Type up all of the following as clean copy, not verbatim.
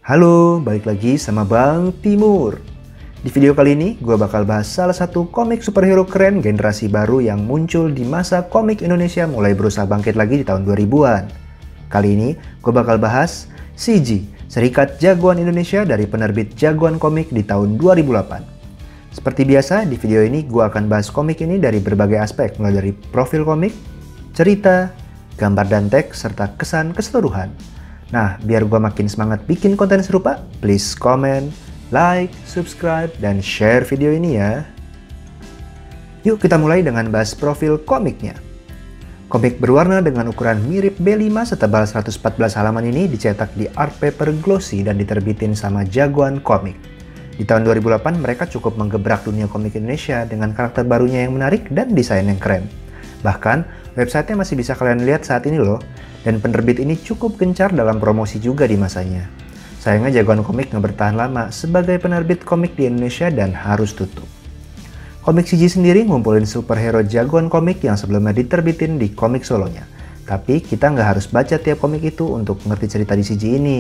Halo, balik lagi sama Bang Timur. Di video kali ini, gue bakal bahas salah satu komik superhero keren generasi baru yang muncul di masa komik Indonesia mulai berusaha bangkit lagi di tahun 2000-an. Kali ini, gue bakal bahas CG, Serikat Jagoan Indonesia dari penerbit Jagoan Komik di tahun 2008. Seperti biasa, di video ini gue akan bahas komik ini dari berbagai aspek, mulai dari profil komik, cerita, gambar dan teks, serta kesan keseluruhan. Nah, biar gue makin semangat bikin konten serupa, please comment, like, subscribe, dan share video ini ya. Yuk kita mulai dengan bahas profil komiknya. Komik berwarna dengan ukuran mirip B5 setebal 114 halaman ini dicetak di art paper glossy dan diterbitin sama Jagoan Komik. Di tahun 2008 mereka cukup menggebrak dunia komik Indonesia dengan karakter barunya yang menarik dan desain yang keren. Bahkan, websitenya masih bisa kalian lihat saat ini loh, dan penerbit ini cukup gencar dalam promosi juga di masanya. Sayangnya Jagoan Komik nggak bertahan lama sebagai penerbit komik di Indonesia dan harus tutup. Komik CG sendiri ngumpulin superhero Jagoan Komik yang sebelumnya diterbitin di komik solonya. Tapi kita nggak harus baca tiap komik itu untuk ngerti cerita di CG ini.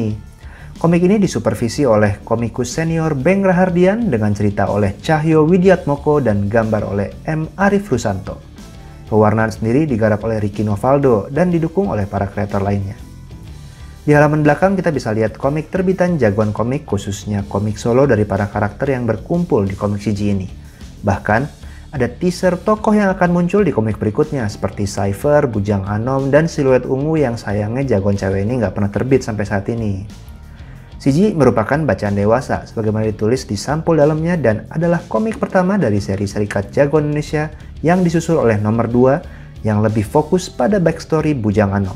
Komik ini disupervisi oleh komikus senior Beng Rahardian dengan cerita oleh Cahyo Widiatmoko dan gambar oleh M. Arif Rusanto. Pewarnaan sendiri digarap oleh Ricky Novaldo dan didukung oleh para kreator lainnya. Di halaman belakang kita bisa lihat komik terbitan Jagoan Komik, khususnya komik solo dari para karakter yang berkumpul di komik CG ini. Bahkan, ada teaser tokoh yang akan muncul di komik berikutnya seperti Cypher, Bujang Anom, dan Siluet Ungu yang sayangnya Jagoan cewek ini nggak pernah terbit sampai saat ini. CG merupakan bacaan dewasa sebagaimana ditulis di sampul dalamnya dan adalah komik pertama dari seri Serikat Jagoan Indonesia yang disusul oleh nomor 2 yang lebih fokus pada backstory Bujang Anom.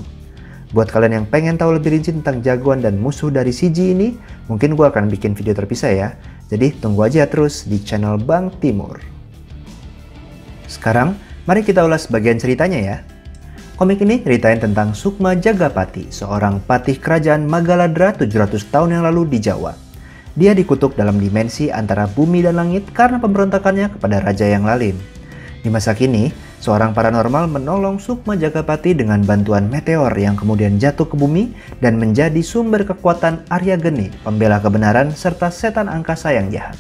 Buat kalian yang pengen tahu lebih rinci tentang Jagoan dan musuh dari CG ini, mungkin gue akan bikin video terpisah ya. Jadi tunggu aja terus di channel Bang Timur. Sekarang, mari kita ulas bagian ceritanya ya. Komik ini ceritain tentang Sukma Jagapati, seorang patih kerajaan Magaladra 700 tahun yang lalu di Jawa. Dia dikutuk dalam dimensi antara bumi dan langit karena pemberontakannya kepada raja yang lalim. Di masa kini, seorang paranormal menolong Sukma Jagapati dengan bantuan meteor yang kemudian jatuh ke bumi dan menjadi sumber kekuatan Arya Geni, pembela kebenaran serta setan angkasa yang jahat.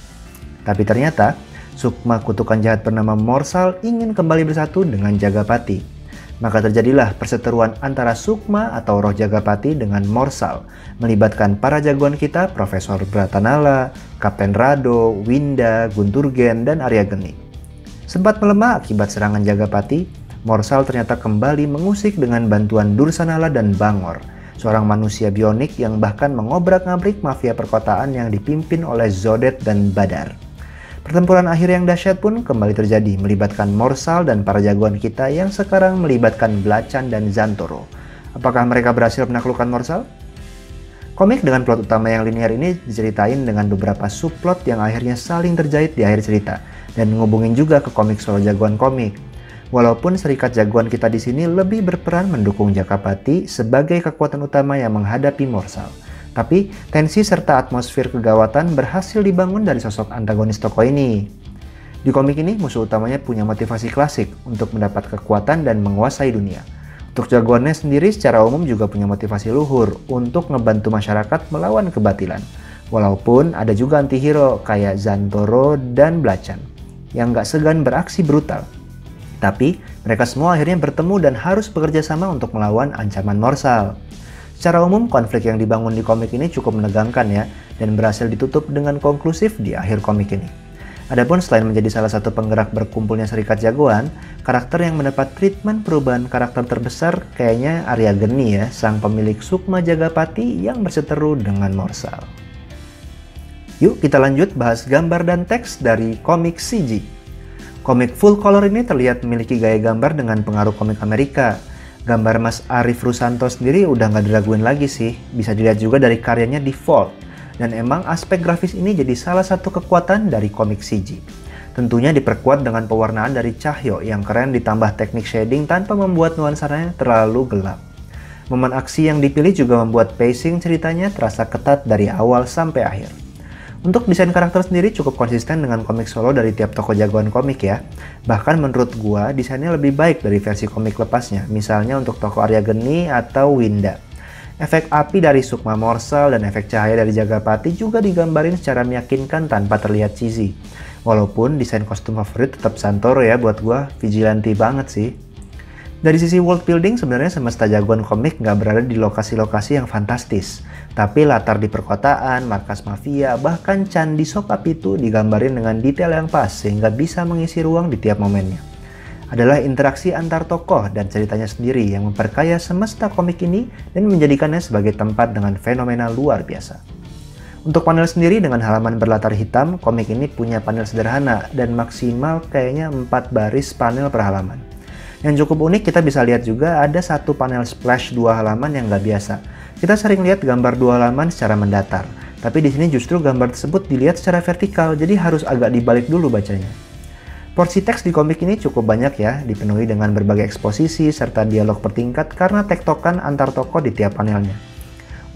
Tapi ternyata, Sukma kutukan jahat bernama Morsal ingin kembali bersatu dengan Jagapati. Maka terjadilah perseteruan antara Sukma atau roh Jagapati dengan Morsal, melibatkan para jagoan kita Profesor Bratanala, Kapten Rado, Winda, Gunturgen, dan Arya Geni. Sempat melemah akibat serangan Jagapati, Morsal ternyata kembali mengusik dengan bantuan Dursanala dan Bangor, seorang manusia bionik yang bahkan mengobrak-ngabrik mafia perkotaan yang dipimpin oleh Zodet dan Badar. Pertempuran akhir yang dahsyat pun kembali terjadi, melibatkan Morsal dan para jagoan kita yang sekarang melibatkan Blacan dan Zantoro. Apakah mereka berhasil menaklukkan Morsal? Komik dengan plot utama yang linear ini diceritain dengan beberapa subplot yang akhirnya saling terjait di akhir cerita, dan ngubungin juga ke komik solo Jagoan Komik. Walaupun Serikat Jagoan kita di sini lebih berperan mendukung Jagapati sebagai kekuatan utama yang menghadapi Morsal. Tapi, tensi serta atmosfer kegawatan berhasil dibangun dari sosok antagonis tokoh ini. Di komik ini, musuh utamanya punya motivasi klasik untuk mendapat kekuatan dan menguasai dunia. Untuk jagoannya sendiri secara umum juga punya motivasi luhur untuk ngebantu masyarakat melawan kebatilan. Walaupun ada juga antihero kayak Zantoro dan Blacan, yang gak segan beraksi brutal. Tapi, mereka semua akhirnya bertemu dan harus bekerja sama untuk melawan ancaman Morsal. Secara umum, konflik yang dibangun di komik ini cukup menegangkan ya, dan berhasil ditutup dengan konklusif di akhir komik ini. Adapun selain menjadi salah satu penggerak berkumpulnya Serikat Jagoan, karakter yang mendapat treatment perubahan karakter terbesar kayaknya Arya Geni ya, sang pemilik Sukma Jagapati yang berseteru dengan Morsal. Yuk kita lanjut bahas gambar dan teks dari komik CG. Komik full color ini terlihat memiliki gaya gambar dengan pengaruh komik Amerika. Gambar Mas Arif Rusanto sendiri udah nggak diraguin lagi sih, bisa dilihat juga dari karyanya Default. Dan emang aspek grafis ini jadi salah satu kekuatan dari komik CG. Tentunya diperkuat dengan pewarnaan dari Cahyo yang keren ditambah teknik shading tanpa membuat nuansanya terlalu gelap. Momen aksi yang dipilih juga membuat pacing ceritanya terasa ketat dari awal sampai akhir. Untuk desain karakter sendiri cukup konsisten dengan komik solo dari tiap tokoh Jagoan Komik ya. Bahkan menurut gua desainnya lebih baik dari versi komik lepasnya, misalnya untuk tokoh Arya Geni atau Winda. Efek api dari Sukma Morsel dan efek cahaya dari Jagapati juga digambarin secara meyakinkan tanpa terlihat cheesy. Walaupun desain kostum favorit tetap Santoro ya buat gua, vigilante banget sih. Dari sisi world building sebenarnya semesta jagoan komik nggak berada di lokasi-lokasi yang fantastis. Tapi latar di perkotaan, markas mafia, bahkan candi Sokapitu digambarin dengan detail yang pas sehingga bisa mengisi ruang di tiap momennya. Adalah interaksi antar tokoh dan ceritanya sendiri yang memperkaya semesta komik ini dan menjadikannya sebagai tempat dengan fenomena luar biasa. Untuk panel sendiri dengan halaman berlatar hitam, komik ini punya panel sederhana dan maksimal kayaknya 4 baris panel per halaman. Yang cukup unik kita bisa lihat juga ada satu panel splash 2 halaman yang nggak biasa. Kita sering lihat gambar 2 halaman secara mendatar, tapi di sini justru gambar tersebut dilihat secara vertikal, jadi harus agak dibalik dulu bacanya. Porsi teks di komik ini cukup banyak ya, dipenuhi dengan berbagai eksposisi serta dialog bertingkat karena tektokan antar tokoh di tiap panelnya.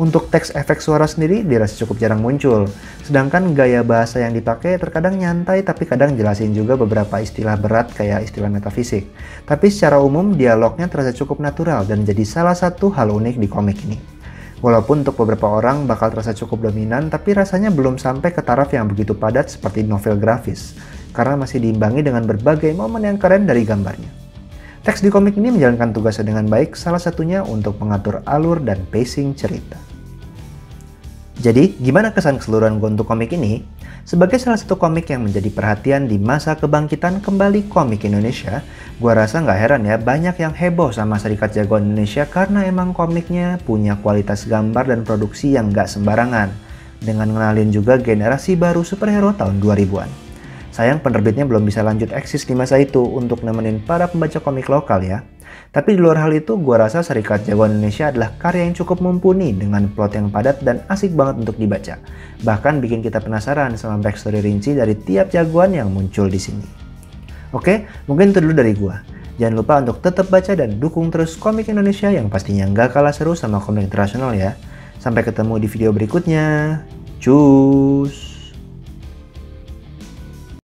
Untuk teks efek suara sendiri dirasa cukup jarang muncul, sedangkan gaya bahasa yang dipakai terkadang nyantai tapi kadang jelasin juga beberapa istilah berat kayak istilah metafisik. Tapi secara umum dialognya terasa cukup natural dan jadi salah satu hal unik di komik ini. Walaupun untuk beberapa orang bakal terasa cukup dominan, tapi rasanya belum sampai ke taraf yang begitu padat seperti novel grafis, karena masih diimbangi dengan berbagai momen yang keren dari gambarnya. Teks di komik ini menjalankan tugasnya dengan baik, salah satunya untuk mengatur alur dan pacing cerita. Jadi, gimana kesan keseluruhan gue untuk komik ini? Sebagai salah satu komik yang menjadi perhatian di masa kebangkitan kembali komik Indonesia, gue rasa nggak heran ya banyak yang heboh sama Serikat Jagoan Indonesia karena emang komiknya punya kualitas gambar dan produksi yang nggak sembarangan, dengan ngenalin juga generasi baru superhero tahun 2000-an. Sayang penerbitnya belum bisa lanjut eksis di masa itu untuk nemenin para pembaca komik lokal ya. Tapi di luar hal itu, gue rasa Serikat Jagoan Indonesia adalah karya yang cukup mumpuni dengan plot yang padat dan asik banget untuk dibaca. Bahkan bikin kita penasaran sama backstory rinci dari tiap jagoan yang muncul di sini. Oke, mungkin itu dulu dari gue. Jangan lupa untuk tetap baca dan dukung terus komik Indonesia yang pastinya nggak kalah seru sama komik internasional ya. Sampai ketemu di video berikutnya. Cus!